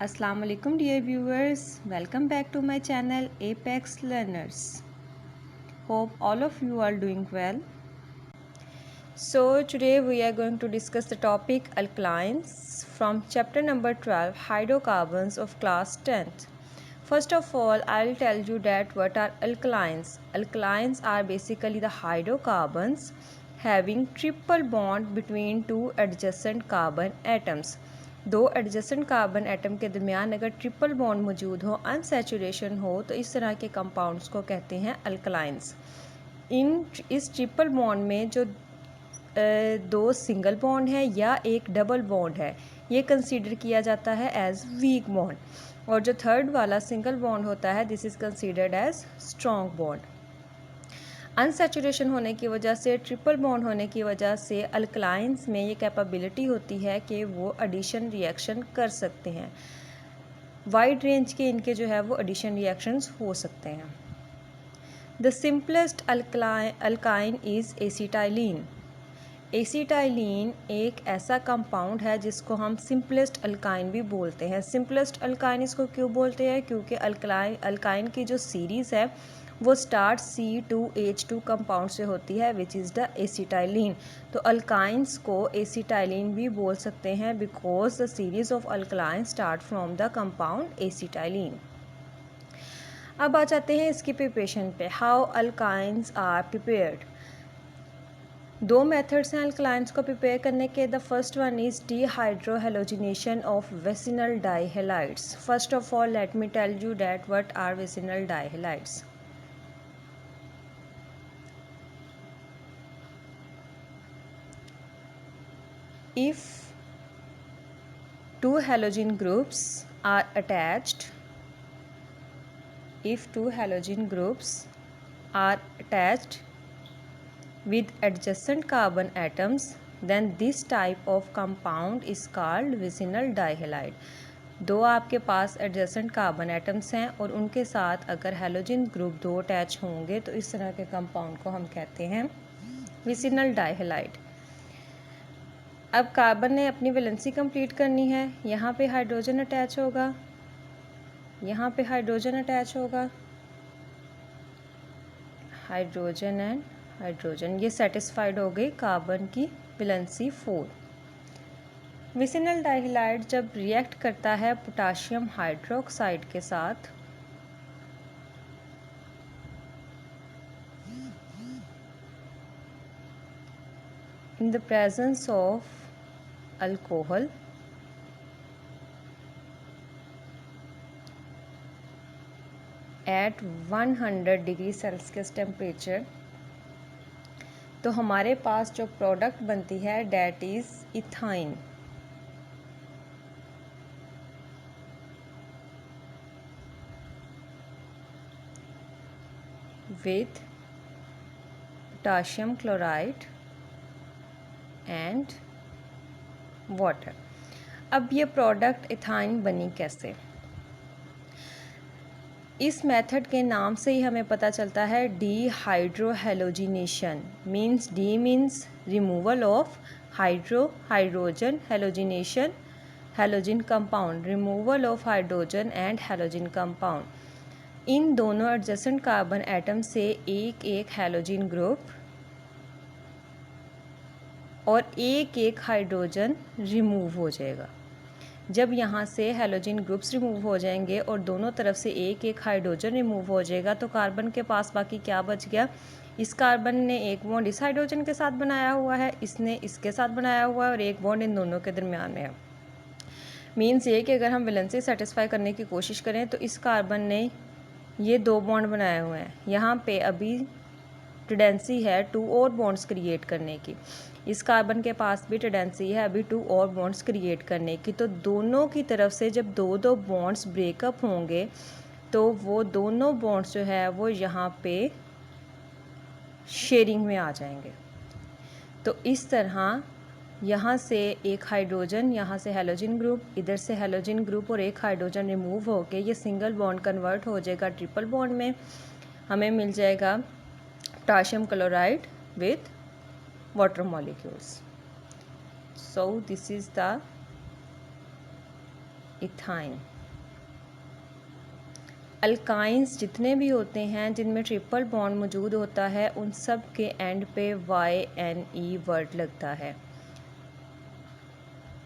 Assalamu alaikum dear viewers, welcome back to my channel Apex Learners. Hope all of you are doing well. So today we are going to discuss the topic alkynes from chapter number 12 hydrocarbons of class 10th. First of all, I'll tell you that what are alkynes. Alkynes are basically the hydrocarbons having triple bond between two adjacent carbon atoms. दो adjacent carbon atom के दरमियान अगर triple bond मौजूद हो, unsaturation हो, तो इस तरह के कंपाउंड्स को कहते हैं अल्कलाइंस। इस ट्रिपल बॉन्ड में जो दो सिंगल बॉन्ड है या एक डबल बॉन्ड है, ये कंसीडर किया जाता है एज वीक बॉन्ड, और जो थर्ड वाला सिंगल बॉन्ड होता है this is considered as strong bond. Unsaturation होने की वजह से, ट्रिपल बॉन्ड होने की वजह से अल्कलाइंस में ये कैपेबिलिटी होती है कि वो एडिशन रिएक्शन कर सकते हैं। वाइड रेंज के इनके जो है वो एडिशन रिएक्शंस हो सकते हैं। The simplest alkyne is acetylene. Acetylene एक ऐसा कंपाउंड है जिसको हम सिंपलेस्ट अल्काइन भी बोलते हैं। सिंपलेस्ट अल्काइन इसको क्यों बोलते हैं? क्योंकि अल्काइन की जो सीरीज़ है वो स्टार्ट C2H2 कंपाउंड से होती है विच इज़ द एसिटाइलिन। तो अल्काइंस को एसिटाइलिन भी बोल सकते हैं because the series of alkaline start from the compound acetylene. अब आ जाते हैं इसकी प्रिपरेशन पे। How alkynes are prepared. दो मेथड्स हैं अल्कलाइंस को प्रिपेयर करने के। The first one is dehydrohalogenation of vicinal dihalides. First of all let me tell you that what are vicinal dihalides. If two halogen groups are attached, with adjacent carbon atoms, then this type of compound is called vicinal dihalide. दो आपके पास adjacent carbon atoms हैं और उनके साथ अगर halogen group दो attach होंगे तो इस तरह के कंपाउंड को हम कहते हैं विसिनल डाइहेलाइड। अब कार्बन ने अपनी वैलेंसी कंप्लीट करनी है। यहाँ पे हाइड्रोजन अटैच होगा, यहाँ पे हाइड्रोजन अटैच होगा, हाइड्रोजन एंड हाइड्रोजन, ये सेटिस्फाइड हो गई कार्बन की वैलेंसी 4। विसिनल डाइहेलाइड जब रिएक्ट करता है पोटाशियम हाइड्रोक्साइड के साथ, in the presence of alcohol, at 100 degree celsius temperature, तो हमारे पास जो प्रोडक्ट बनती है that is ethyne. With potassium chloride and water. अब ये प्रोडक्ट इथाइन बनी कैसे? इस मेथड के नाम से ही हमें पता चलता है dehydrohalogenation. De means removal of hydrogen, halogenation halogen compound, removal of hydrogen and halogen compound. इन दोनों एडजेसेंट कार्बन एटम से एक एक हेलोजिन ग्रुप और एक एक हाइड्रोजन रिमूव हो जाएगा। जब यहाँ से हेलोजन ग्रुप्स रिमूव हो जाएंगे और दोनों तरफ से एक एक हाइड्रोजन रिमूव हो जाएगा तो कार्बन के पास बाकी क्या बच गया? इस कार्बन ने एक बॉन्ड इस हाइड्रोजन के साथ बनाया हुआ है, इसने इसके साथ बनाया हुआ है और एक बॉन्ड इन दोनों के दरमियान में है। मीन्स ये कि अगर हम वैलेंसी सेटिस्फाई करने की कोशिश करें तो इस कार्बन ने ये दो बॉन्ड बनाए हुए हैं, यहाँ पे अभी टेंडेंसी है टू और बॉन्ड्स क्रिएट करने की। इस कार्बन के पास भी टेंडेंसी है अभी टू और बॉन्ड्स क्रिएट करने की। तो दोनों की तरफ से जब दो दो बॉन्ड्स ब्रेकअप होंगे तो वो दोनों बॉन्ड्स जो है वो यहाँ पे शेयरिंग में आ जाएंगे। तो इस तरह यहाँ से एक हाइड्रोजन, यहाँ से हेलोजन ग्रुप, इधर से हेलोजन ग्रुप और एक हाइड्रोजन रिमूव होके ये सिंगल बॉन्ड कन्वर्ट हो जाएगा ट्रिपल बॉन्ड में। हमें मिल जाएगा potassium chloride with water molecules. So this is the ethine. Alkynes जितने भी होते हैं जिनमें ट्रिपल बॉन्ड मौजूद होता है उन सब के एंड पे YNE वर्ड लगता है।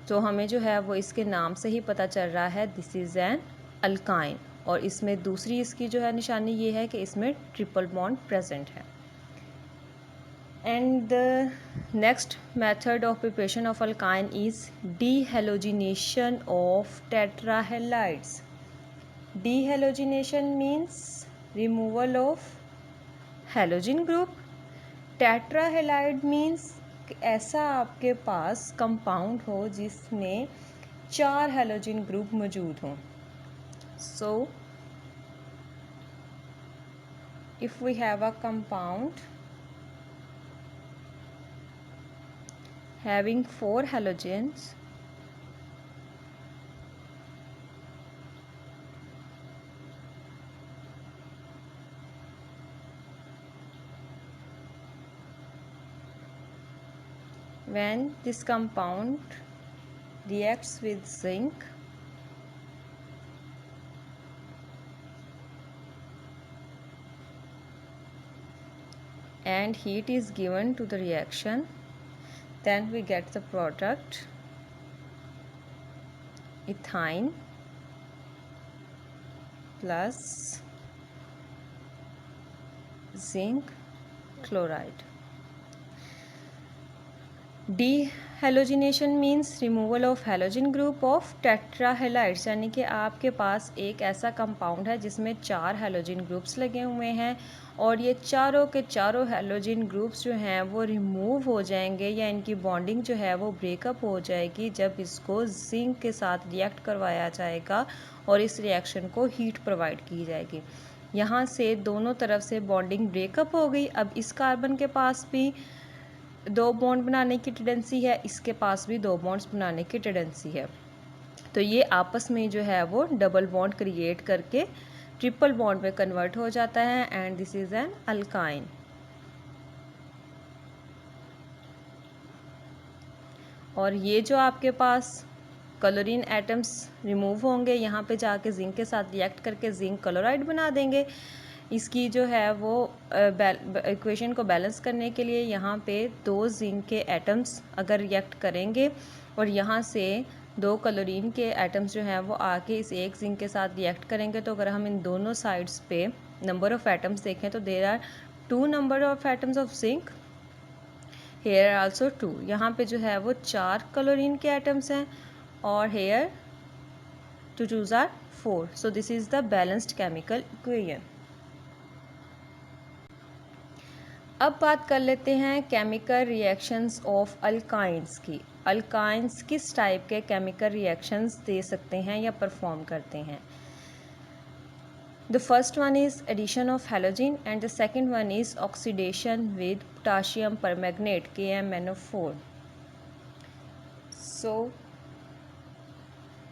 तो हमें जो है वो इसके नाम से ही पता चल रहा है दिस इज़ एन अल्काइन। और इसमें दूसरी इसकी जो है निशानी ये है कि इसमें ट्रिपल बॉन्ड प्रेजेंट है। And the next method of preparation of alkyne is dehalogenation of tetrahalides. Dehalogenation means removal of halogen group. Tetrahalide means ऐसा आपके पास कंपाउंड हो जिसमें 4 हेलोजन ग्रुप मौजूद हों। So if we have a compound having 4 halogens, when this compound reacts with zinc, and heat is given to the reaction, then we get the product ethyne plus zinc chloride. Dehalogenation means removal of halogen group of tetrahalides, यानी कि आपके पास एक ऐसा compound है जिसमें 4 halogen groups लगे हुए हैं और ये चारों के चारों हेलोजन ग्रुप्स जो हैं वो रिमूव हो जाएंगे या इनकी बॉन्डिंग जो है वो ब्रेकअप हो जाएगी जब इसको जिंक के साथ रिएक्ट करवाया जाएगा और इस रिएक्शन को हीट प्रोवाइड की जाएगी। यहाँ से दोनों तरफ से बॉन्डिंग ब्रेकअप हो गई। अब इस कार्बन के पास भी 2 बॉन्ड बनाने की टेंडेंसी है, इसके पास भी 2 बॉन्ड्स बनाने की टेंडेंसी है। तो ये आपस में जो है वो डबल बॉन्ड क्रिएट करके ट्रिपल बॉन्ड में कन्वर्ट हो जाता है and this is an alkyne. और ये जो आपके पास क्लोरीन एटम्स रिमूव होंगे यहाँ पे जाके जिंक के साथ रिएक्ट करके जिंक क्लोराइड बना देंगे। इसकी जो है वो इक्वेशन को बैलेंस करने के लिए यहाँ पे 2 जिंक के एटम्स अगर रिएक्ट करेंगे और यहाँ से 2 क्लोरीन के एटम्स जो हैं वो आके इस एक जिंक के साथ रिएक्ट करेंगे, तो अगर हम इन दोनों साइड्स पे नंबर ऑफ़ एटम्स देखें तो there are 2 number of atoms of zinc, here also 2। यहाँ पे जो है वो 4 क्लोरीन के एटम्स हैं और here 2 2s are 4। So this is the balanced chemical equation. अब बात कर लेते हैं केमिकल रिएक्शंस ऑफ अल्काइंस की। अल्काइंस किस टाइप के केमिकल रिएक्शंस दे सकते हैं या परफॉर्म करते हैं। The first one is addition of halogen and the second one is oxidation with potassium permanganate KMnO4। So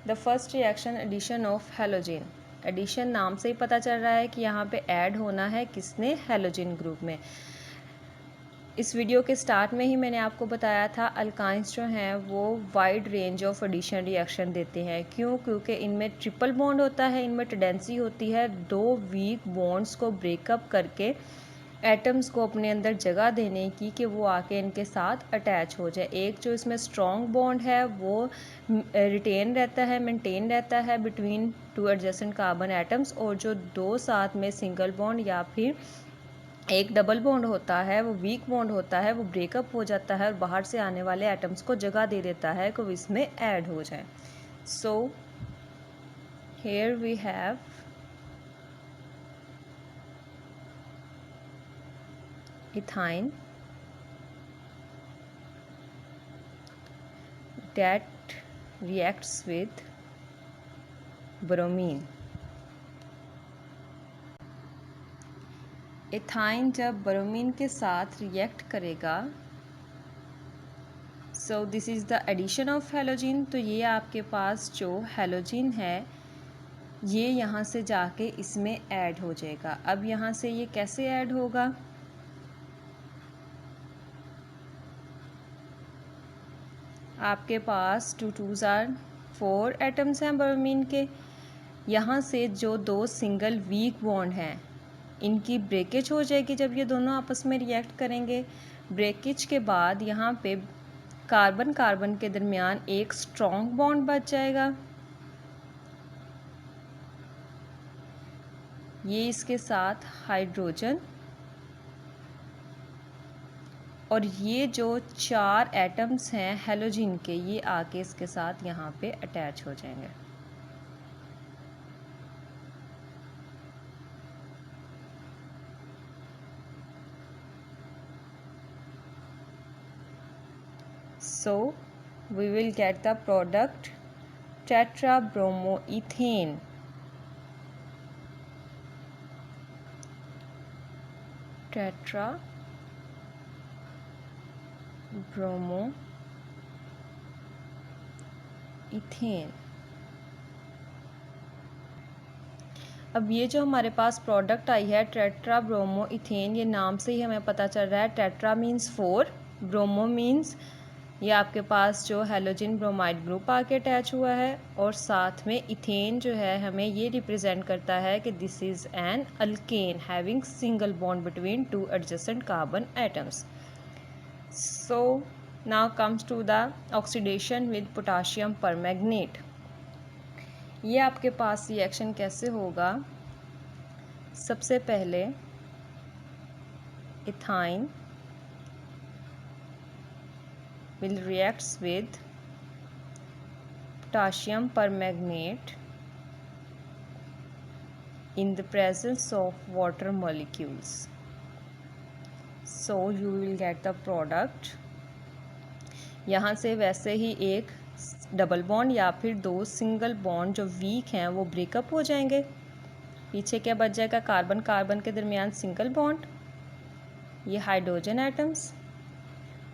the first reaction addition of halogen. Addition नाम से ही पता चल रहा है कि यहाँ पे ऐड होना है किसने, हेलोजन ग्रुप में। इस वीडियो के स्टार्ट में ही मैंने आपको बताया था अल्काइंस जो हैं वो wide range of addition reaction देते हैं। क्यों? क्योंकि इनमें ट्रिपल बॉन्ड होता है, इनमें टेंडेंसी होती है 2 वीक बॉन्ड्स को ब्रेकअप करके एटम्स को अपने अंदर जगह देने की कि वो आके इनके साथ अटैच हो जाए। एक जो इसमें स्ट्रॉन्ग बॉन्ड है वो रिटेन रहता है, मेंटेन रहता है बिटवीन 2 एडजेसेंट कार्बन एटम्स, और जो 2 साथ में सिंगल बॉन्ड या फिर एक डबल बॉन्ड होता है वो वीक बॉन्ड होता है, वो ब्रेकअप हो जाता है और बाहर से आने वाले एटम्स को जगह दे देता है कि वो इसमें ऐड हो जाए। So here we have ethyne that reacts with bromine. Ethyne जब ब्रोमीन के साथ रिएक्ट करेगा, so this is the addition of halogen. तो ये आपके पास जो हेलोजन है ये यहाँ से जाके इसमें ऐड हो जाएगा। अब यहाँ से ये कैसे ऐड होगा, आपके पास 2 2s आर 4 एटम्स हैं ब्रोमीन के, यहाँ से जो दो सिंगल वीक बॉन्ड हैं इनकी ब्रेकेज हो जाएगी जब ये दोनों आपस में रिएक्ट करेंगे। ब्रेकेज के बाद यहाँ पे कार्बन कार्बन के दरमियान एक स्ट्रॉन्ग बॉन्ड बच जाएगा, ये इसके साथ हाइड्रोजन, और ये जो 4 एटम्स हैं हेलोजन के ये आके इसके साथ यहाँ पे अटैच हो जाएंगे। So we will get the product tetrabromoethane. Tetrabromoethane। अब ये जो हमारे पास प्रोडक्ट आई है टेट्राब्रोमोइथेन, ये नाम से ही हमें पता चल रहा है टेट्रा मीन्स 4, ब्रोमो मीन्स ये आपके पास जो हेलोजन ब्रोमाइड ग्रुप आके अटैच हुआ है, और साथ में इथेन जो है हमें ये रिप्रेजेंट करता है कि this is an alkane having single bond between 2 adjacent carbon atoms. So now comes to the oxidation with potassium permanganate. ये आपके पास रिएक्शन कैसे होगा? सबसे पहले ethyne will reacts with potassium permanganate in the presence of water molecules. So you will get the product. यहाँ से वैसे ही एक डबल बॉन्ड या फिर दो सिंगल बॉन्ड जो वीक हैं वो ब्रेकअप हो जाएंगे। पीछे क्या बच जाएगा? कार्बन कार्बन के दरमियान सिंगल बॉन्ड, ये हाइड्रोजन एटम्स,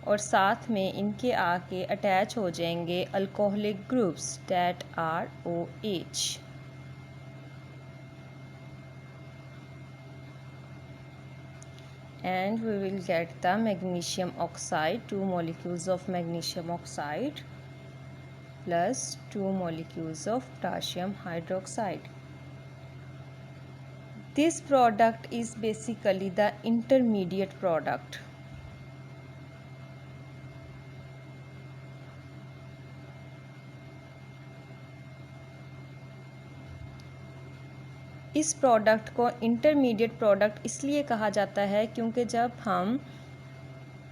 और साथ में इनके आके अटैच हो जाएंगे alcoholic groups that are OH। And we will get the magnesium oxide, 2 molecules of magnesium oxide plus 2 molecules of potassium hydroxide. This product is basically the intermediate product. इस product को intermediate product इसलिए कहा जाता है क्योंकि जब हम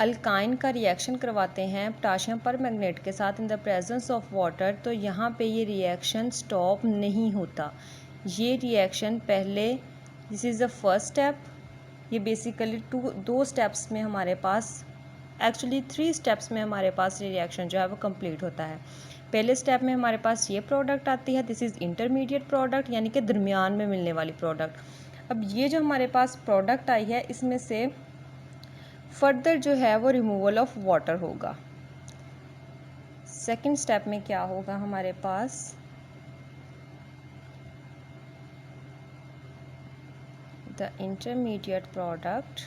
alkyne का रिएक्शन करवाते हैं पोटाशियम परमैंगनेट के साथ in the presence of water, तो यहाँ पे ये रिएक्शन स्टॉप नहीं होता। ये रिएक्शन पहले, this is the first step, ये बेसिकली दो स्टेप्स में हमारे पास, एक्चुअली 3 स्टेप्स में हमारे पास रिएक्शन जो है वो कंप्लीट होता है। पहले स्टेप में हमारे पास ये प्रोडक्ट आती है, दिस इज़ इंटरमीडिएट प्रोडक्ट, यानी कि दरमियान में मिलने वाली प्रोडक्ट। अब ये जो हमारे पास प्रोडक्ट आई है इसमें से फर्दर जो है वो रिमूवल ऑफ वाटर होगा। सेकंड स्टेप में क्या होगा हमारे पास? The intermediate product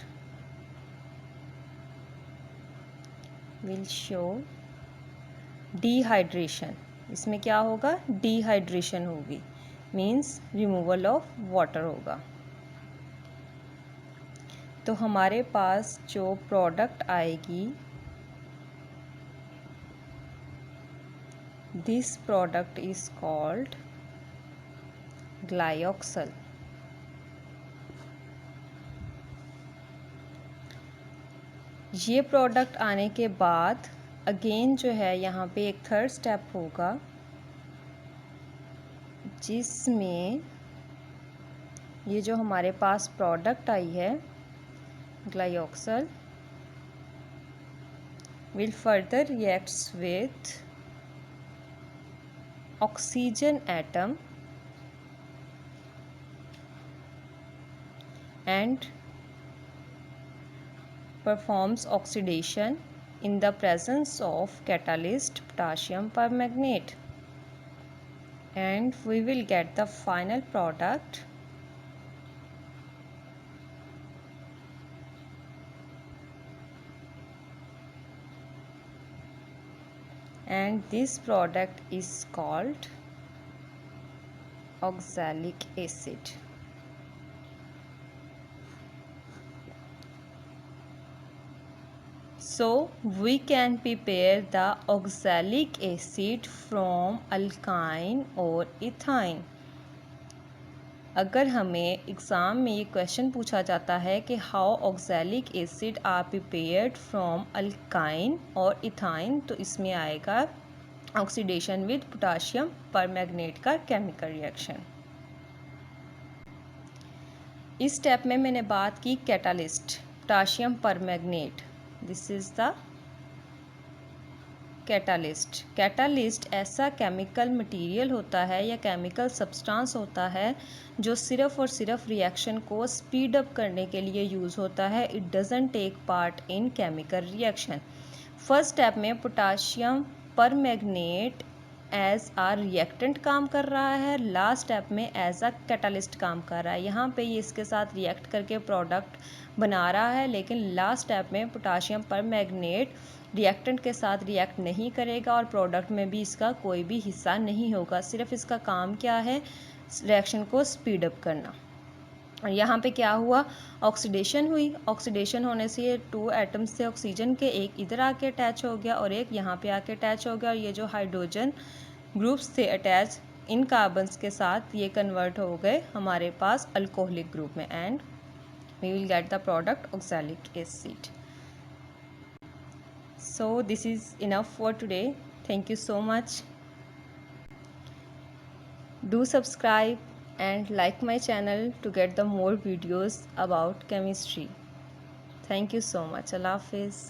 will show dehydration. इसमें क्या होगा? डिहाइड्रेशन होगी, मीन्स रिमूवल ऑफ वाटर होगा। तो हमारे पास जो प्रोडक्ट आएगी, दिस प्रोडक्ट इज कॉल्ड ग्लाइऑक्सल। ये प्रोडक्ट आने के बाद अगेन जो है यहाँ पे एक थर्ड स्टेप होगा जिसमें ये जो हमारे पास प्रोडक्ट आई है ग्लाइऑक्सल will further reacts with oxygen atom and performs oxidation in the presence of catalyst potassium permanganate, and we will get the final product and this product is called oxalic acid. So we can prepare the oxalic acid from alkyne or ethyne. अगर हमें exam में ये question पूछा जाता है कि how oxalic acid are prepared from alkyne और ethyne, तो इसमें आएगा ऑक्सीडेशन विद पोटाशियम परमैंगनेट का केमिकल रिएक्शन। इस स्टेप में मैंने बात की catalyst, potassium permanganate, this is the catalyst. Catalyst ऐसा केमिकल मटेरियल होता है या केमिकल सब्सटेंस होता है जो सिर्फ़ और सिर्फ रिएक्शन को स्पीड अप करने के लिए यूज़ होता है। It doesn't take part in chemical reaction. First step में potassium permanganate as a reactant काम कर रहा है, लास्ट स्टेप में एज अ कैटालिस्ट काम कर रहा है। यहाँ पे ये इसके साथ रिएक्ट करके प्रोडक्ट बना रहा है, लेकिन लास्ट स्टेप में पोटाशियम परमैंगनेट रिएक्टेंट के साथ रिएक्ट नहीं करेगा और प्रोडक्ट में भी इसका कोई भी हिस्सा नहीं होगा। सिर्फ इसका काम क्या है, रिएक्शन को स्पीड अप करना। और यहाँ पे क्या हुआ, ऑक्सीडेशन हुई। ऑक्सीडेशन होने से ये 2 एटम्स थे ऑक्सीजन के, एक इधर आके अटैच हो गया और एक यहाँ पे आके अटैच हो गया, और ये जो हाइड्रोजन ग्रुप्स थे अटैच इन कार्बन्स के साथ, ये कन्वर्ट हो गए हमारे पास अल्कोहलिक ग्रुप में, and we will get the product oxalic acid. So this is enough for today. Thank you so much. Do subscribe and like my channel to get the more videos about chemistry. Thank you so much. Allah Hafiz.